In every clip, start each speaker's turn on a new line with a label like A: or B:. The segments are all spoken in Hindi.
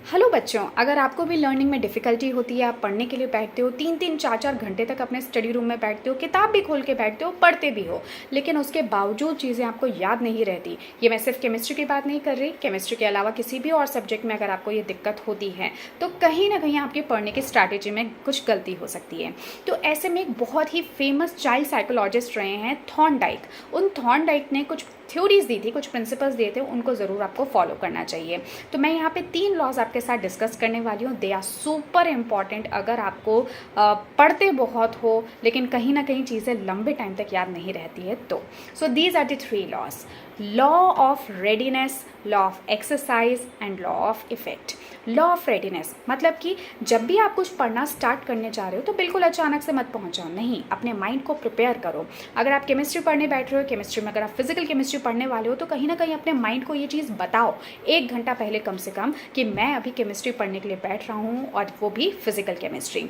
A: हेलो बच्चों, अगर आपको भी लर्निंग में डिफ़िकल्टी होती है, आप पढ़ने के लिए बैठते हो, 3-3 4-4 घंटे तक अपने स्टडी रूम में बैठते हो, किताब भी खोल के बैठते हो, पढ़ते भी हो, लेकिन उसके बावजूद चीज़ें आपको याद नहीं रहती। ये मैं सिर्फ केमिस्ट्री की बात नहीं कर रही, केमिस्ट्री के अलावा किसी भी और सब्जेक्ट में अगर आपको ये दिक्कत होती है तो कहीं ना कहीं आपकी पढ़ने की स्ट्रैटेजी में कुछ गलती हो सकती है। तो ऐसे में एक बहुत ही फेमस चाइल्ड साइकोलॉजिस्ट रहे हैं थॉर्नडाइक। उन थॉर्नडाइक ने कुछ थ्योरीज दी थी, कुछ प्रिंसिपल्स दिए थे, उनको ज़रूर आपको फॉलो करना चाहिए। तो मैं यहाँ पे 3 लॉज आपके साथ डिस्कस करने वाली हूँ। दे आर सुपर इम्पॉर्टेंट अगर आपको पढ़ते बहुत हो लेकिन कहीं ना कहीं चीज़ें लंबे टाइम तक याद नहीं रहती है तो। So these are the 3 laws: law of readiness, law of exercise and law of effect. Law of readiness मतलब कि जब भी आप कुछ पढ़ना स्टार्ट करने जा रहे हो तो बिल्कुल अचानक से मत पहुंच जाओ, नहीं, अपने माइंड को प्रिपेयर करो। अगर आप केमिस्ट्री पढ़ने बैठ रहे हो, केमिस्ट्री में अगर आप फिजिकल केमिस्ट्री पढ़ने वाले हो तो कहीं ना कहीं अपने माइंड को ये चीज़ बताओ 1 घंटा पहले कम से कम कि मैं अभी केमिस्ट्री पढ़ने के लिए बैठ रहा हूँ, और वो भी फिजिकल केमिस्ट्री।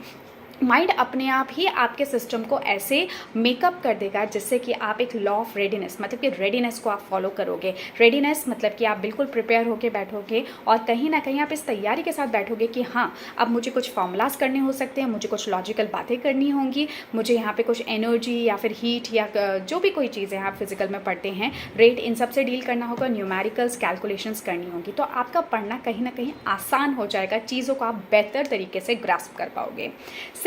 A: माइंड अपने आप ही आपके सिस्टम को ऐसे मेकअप कर देगा जिससे कि आप एक लॉ ऑफ रेडीनेस मतलब कि रेडीनेस को आप फॉलो करोगे। रेडीनेस मतलब कि आप बिल्कुल प्रिपेयर होके बैठोगे और कहीं ना कहीं आप इस तैयारी के साथ बैठोगे कि हाँ, अब मुझे कुछ फॉर्मूलाज करने हो सकते हैं, मुझे कुछ लॉजिकल बातें करनी होंगी, मुझे यहाँ पे कुछ एनर्जी या फिर हीट या जो भी कोई चीज़ें आप फिजिकल में पढ़ते हैं, रेट, इन सब से डील करना होगा, न्यूमेरिकल्स, कैलकुलेशंस करनी होगी। तो आपका पढ़ना कहीं ना कहीं आसान हो जाएगा, चीज़ों को आप बेहतर तरीके से ग्रास्प कर पाओगे।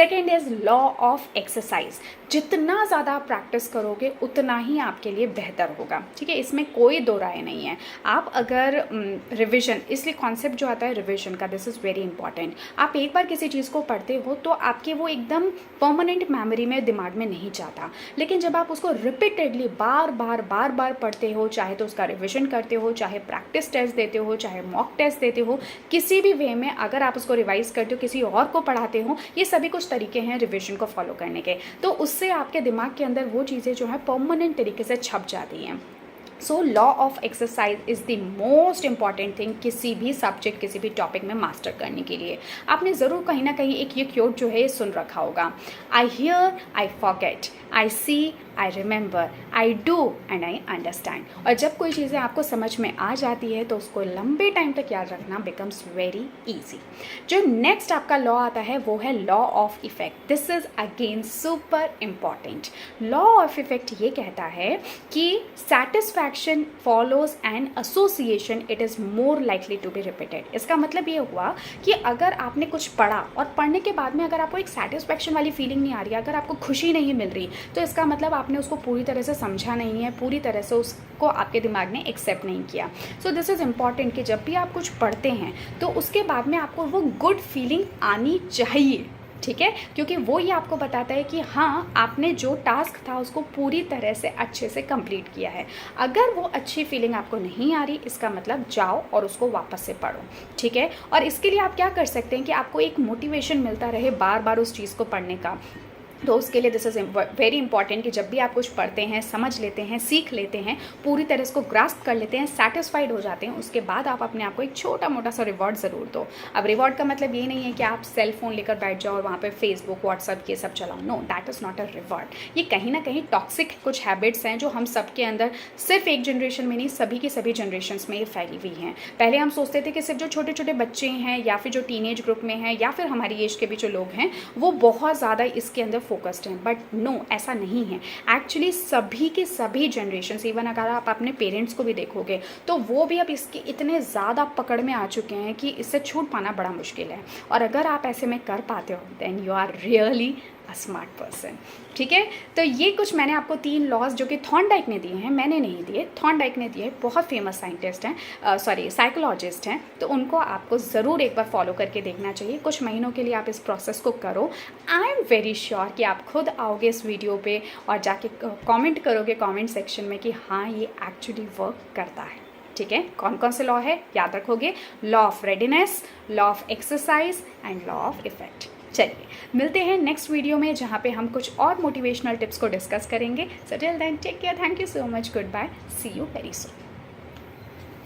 A: Second is law of exercise. जितना ज़्यादा आप प्रैक्टिस करोगे उतना ही आपके लिए बेहतर होगा, ठीक है, इसमें कोई दो राय नहीं है। आप अगर रिविजन, इसलिए कॉन्सेप्ट जो आता है रिविजन का, दिस इज़ वेरी इंपॉर्टेंट। आप एक बार किसी चीज़ को पढ़ते हो तो आपके वो एकदम परमानेंट मेमोरी में, दिमाग में नहीं जाता, लेकिन जब आप उसको रिपीटेडली बार बार पढ़ते हो, चाहे तो उसका रिविजन करते हो, चाहे प्रैक्टिस टेस्ट देते हो, चाहे मॉक टेस्ट देते हो, किसी भी वे में अगर आप उसको रिवाइज करते हो, किसी और को पढ़ाते हो, ये सभी कुछ तरीके हैं रिवीजन को फॉलो करने के। तो उससे आपके दिमाग के अंदर वो चीज़ें जो है परमानेंट तरीके से छप जाती हैं। So law of exercise is the most important thing किसी भी सब्जेक्ट, किसी भी टॉपिक में मास्टर करने के लिए। आपने ज़रूर कहीं ना कहीं एक ये क्योट जो है सुन रखा होगा: I hear, I forget, I see, I remember, I do and I understand. और जब कोई चीज़ें आपको समझ में आ जाती है तो उसको लंबे टाइम तक याद रखना बिकम्स वेरी ईजी। जो नेक्स्ट आपका लॉ आता है वो है law of effect. This is again super important. Law of effect ये कहता है कि satisfaction follows an association, it is more likely to be repeated. इसका मतलब ये हुआ कि अगर आपने कुछ पढ़ा और पढ़ने के बाद में अगर आपको एक सेटिस्फैक्शन वाली फीलिंग नहीं आ रही, अगर आपको खुशी नहीं मिल रही, तो इसका मतलब आपने उसको पूरी तरह से समझा नहीं है, पूरी तरह से उसको आपके दिमाग ने एक्सेप्ट नहीं किया। सो दिस इज़ इम्पॉर्टेंट कि जब भी आप कुछ पढ़ते हैं तो उसके बाद में आपको वो गुड फीलिंग आनी चाहिए, ठीक है, क्योंकि वो ये आपको बताता है कि हाँ, आपने जो टास्क था उसको पूरी तरह से अच्छे से कंप्लीट किया है। अगर वो अच्छी फीलिंग आपको नहीं आ रही, इसका मतलब जाओ और उसको वापस से पढ़ो, ठीक है। और इसके लिए आप क्या कर सकते हैं कि आपको एक मोटिवेशन मिलता रहे बार बार उस चीज़ को पढ़ने का। तो उसके लिए दिस इज़ वेरी इंपॉर्टेंट कि जब भी आप कुछ पढ़ते हैं, समझ लेते हैं, सीख लेते हैं, पूरी तरह इसको ग्रास्प कर लेते हैं, सेटिस्फाइड हो जाते हैं, उसके बाद आप अपने आप को एक छोटा मोटा सा रिवॉर्ड ज़रूर दो। अब रिवॉर्ड का मतलब ये नहीं है कि आप सेल फोन लेकर बैठ जाओ और वहाँ पे फेसबुक, व्हाट्सअप ये सब चलाओ। No, that is not a reward. ये कहीं ना कहीं टॉक्सिक कुछ हैबिट्स हैं जो हम सब के अंदर, सिर्फ एक जनरेशन में नहीं, सभी की सभी जनरेशन में ये फैली हुई हैं। पहले हम सोचते थे कि सिर्फ जो छोटे छोटे बच्चे हैं या फिर जो टीनेज ग्रुप में हैं या फिर हमारी एज के भी जो लोग हैं वो बहुत ज़्यादा इसके अंदर फोकस्ड हैं, बट नो, ऐसा नहीं है। एक्चुअली सभी के सभी जनरेशन, इवन अगर आप अपने पेरेंट्स को भी देखोगे तो वो भी अब इसके इतने ज़्यादा पकड़ में आ चुके हैं कि इससे छूट पाना बड़ा मुश्किल है। और अगर आप ऐसे में कर पाते हो then you are really a smart person, ठीक है। तो ये कुछ मैंने आपको 3 लॉज जो कि थॉर्नडाइक ने दिए हैं, मैंने नहीं दिए, थॉर्नडाइक ने दिए, बहुत फेमस साइंटिस्ट हैं, साइकोलॉजिस्ट हैं, तो उनको आपको ज़रूर एक बार फॉलो करके देखना चाहिए। कुछ महीनों के लिए आप इस प्रोसेस को करो। आई एम वेरी श्योर कि आप खुद आओगे इस वीडियो पे और जाके कमेंट करोगे कमेंट सेक्शन में कि हाँ, ये एक्चुअली वर्क करता है, ठीक है। कौन कौन से लॉ है याद रखोगे: law of readiness, law of exercise and law of effect. चलिए मिलते हैं नेक्स्ट वीडियो में जहाँ पे हम कुछ और मोटिवेशनल टिप्स को डिस्कस करेंगे। So till then take care, thank you so much, goodbye, see you very soon.